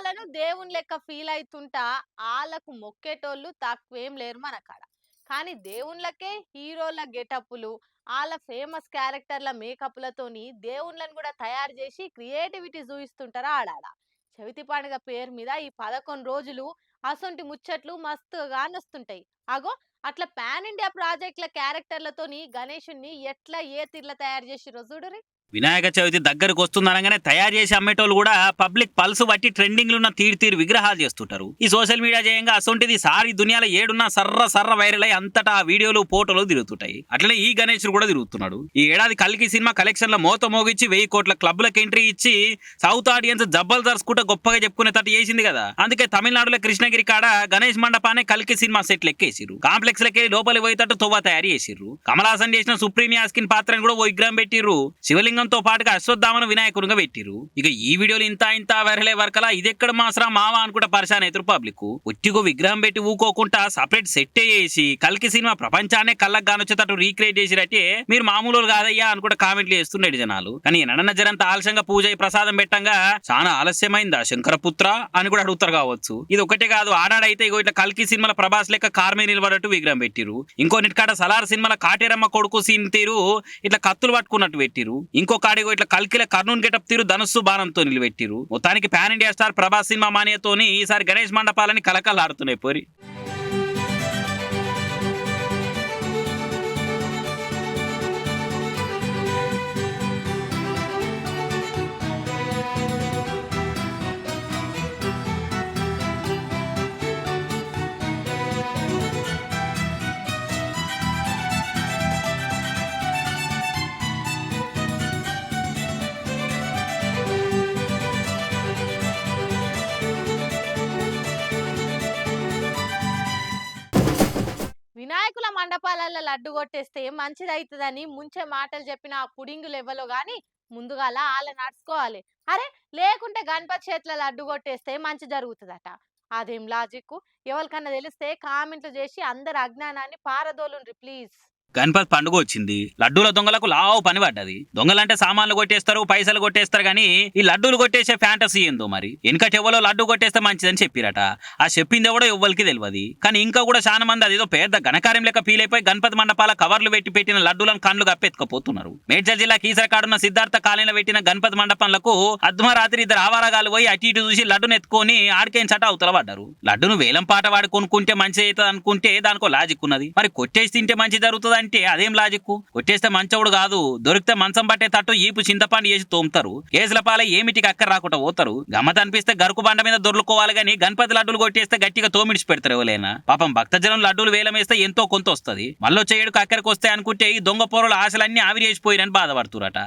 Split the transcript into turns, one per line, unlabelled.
వాళ్ళను దేవుని లెక్క ఫీల్ అయితుంటా ఆళ్ళకు మొక్కేటోళ్ళు తక్కువేం లేరు మన కాడ. కానీ దేవుళ్ళకే హీరోల గెటప్పులు, ఆళ్ళ ఫేమస్ క్యారెక్టర్‌ల మేకప్‌లతోని దేవుళ్ళని గూడా తయారు జేసి క్రియేటివిటీ జూయిస్తుంటారు ఆడాడ. చవితి పండుగ పేరు మీద ఈ 11 రోజులు అసొంటి ముచ్చట్లు మస్తుగా నొస్తుంటాయి. అగో అట్లా పాన్ ఇండియా ప్రాజెక్ట్‌ల క్యారెక్టర్‌లతోని గణేషుడిని ఎట్లా ఏ తీర్ల తయారు జేసిర్రో జూడుర్రి.
వినాయక చవితి దగ్గరకు వస్తుందనగానే తయారు చేసి అమ్మేటోళ్ళు కూడా పబ్లిక్ పల్స్ బట్టి ట్రెండింగ్ ఉన్న తీరు విగ్రహాలు చేస్తుంటారు. ఈ సోషల్ మీడియా చేయంగా అసొంటిది సారి దునియాలో ఏడున్నా సర్ర వైరల్ అయి అంతటా ఆ వీడియోలు ఫోటోలు తిరుగుతుంటాయి. అట్లనే ఈ గణేశుడు కూడా తిరుగుతున్నాడు. ఈ ఏడాది కల్కి సినిమా కలెక్షన్ లో మోత మోగించి 1000 కోట్ల క్లబ్లకు ఎంట్రీ ఇచ్చి సౌత్ ఆడియన్స్ జబ్బలు దర్శకుంటే గొప్పగా చెప్పుకునేటట్టు చేసింది కదా. అందుకే తమిళనాడులో కృష్ణగిరి కాడ గణేష్ మండపానే కల్కి సినిమా సెట్లు ఎక్కేసిరు. కాంప్లెక్స్ లకి లోపలి పోయేటట్టు తొవ్వ తయారు చేసిర్రు. కమలాసన్ చేసిన సుప్రీం యాస్కిన్ పాత్రను కూడా ఓ విగ్రహం పెట్టిర్రు. శివలింగంతో పాటుగా అశ్వత్థామను వినాయకుడిగా పెట్టిరు. ఇక ఈ వీడియోలు ఇంత వైరలే వరకలా ఇదెక్కడ మాసరా మావా అనుకుంటా పరిశాన్ అవుతారు పబ్లిక్. ఒట్టిగో విగ్రహం పెట్టి ఊకోకుండా సపరేట్ సెట్ చేసి కల్కి సినిమా ప్రపంచాన్నే కళ్ళకు గానొచ్చేటట్టు రీక్రియేట్ చేసిరట్టే మీరు మామూలు కాదయ్యా అనుకుంటా కామెంట్లు చేస్తున్నాడు జనాలు. కానీ నడన జరంత ఆలస్యంగా పూజ ప్రసాదం పెట్టంగా చాలా ఆలస్యమైందా శంకరపుత్ర అని కూడా అడుగుతారు కావచ్చు. ఇది ఒకటే కాదు, ఆడాడైతే ఇగో ఇట్లా కల్కి సినిమాల ప్రభాస్ లెక్క కార్ మీద నిలబడట్టు విగ్రహం పెట్టిరు. ఇంకోనిటికాడ సలార్ సినిమాల కాటేరమ్మ కొడుకు సీన్ తీరు ఇట్లా కత్తులు పట్టుకున్నట్టు పెట్టిరు. ఇంకో కాడిగో ఇట్లా కల్కిల కర్నూన్ గెటప్ తీరు ధనుస్సు బాణంతో నిలబెట్టిరు. మొత్తానికి pan India star Prabhas cinema మానియాతోని ఈసారి గణేష్ మండపాలని కలకలాడుతున్నాయి పోరి.
వినాయకుల మండపాలలో లడ్డు కొట్టేస్తే మంచిదైతదని ముంచే మాటలు చెప్పిన ఆ పుడింగులు ఎవ్వలో గాని ముందుగాల ఆళ్ళ నడుచుకోవాలి. అరే లేకుంటే గణపతి చేతిలో లడ్డు కొట్టేస్తే మంచి జరుగుతుందట. అదేం లాజిక్? ఎవరికన్నా తెలిస్తే కామెంట్లు చేసి అందరి అజ్ఞానాన్ని పారదోలుండ్రి ప్లీజ్.
గణపతి పండుగ వచ్చింది. లడ్డూల దొంగలకు లావు పని పడ్డది. దొంగలంటే సామాన్లు కొట్టేస్తారు, పైసలు కొట్టేస్తారు, కానీ ఈ లడ్డూలు కొట్టేసే ఫ్యాంటసీ ఏందో మరి. వెనకటి ఎవరో లడ్డు కొట్టేస్తే మంచిదని చెప్పిరట. ఆ చెప్పింది ఎవడో ఎవ్వరికి తెలియదు. కానీ ఇంకా కూడా చాలా మంది అదేదో పెద్ద ఘనకార్యం లెక్క ఫీల్ అయిపోయి గణపతి మండపాల కవర్లు పెట్టిన లడ్డూలను కండ్లు కప్పెత్తుకపోతున్నారు. మేడ్చల్ జిల్లా కీసరకాడున్న సిద్ధార్థ కాలనీలో పెట్టిన గణపతి మండపంలకు అర్ధరాత్రి 2 ఆవారగాలు పోయి అటు ఇటు చూసి లడ్డును ఎత్తుకొని ఆడికేం చట అవతల పడ్డారు. లడ్డును వేలం పాట వాడి కొనుక్కుంటే మంచి అవుతుంది అనుకుంటే దానికో లాజిక్ ఉన్నది. మరి కొట్టేసి తింటే మంచి జరుగుతుంది అంటే అదేం లాజిక్? కొట్టేస్తే మంచవుడు కాదు, దొరికితే మంచం పట్టే తట్టు ఈపు చింతపండు చేసి తోముతారు. కేసుల పాల ఏమిటికి అక్కర రాకుండా పోతారు. గమ్మత్ అనిపిస్తే గరుకు బండ మీద దొర్లుకోవాలి గానీ గణపతి లడ్డులు కొట్టేస్తే గట్టిగా తోమిడిచి పెడతారు ఎవరైనా. పాపం భక్తజనం లడ్డూలు వేలం వేస్తే ఎంతో కొంత వస్తుంది. మళ్ళీ చేయడుకు అక్కడికి వస్తాయి అనుకుంటే ఈ దొంగ పోరల ఆశలన్నీ ఆవిరి చేసిపోయినని బాధపడుతురట.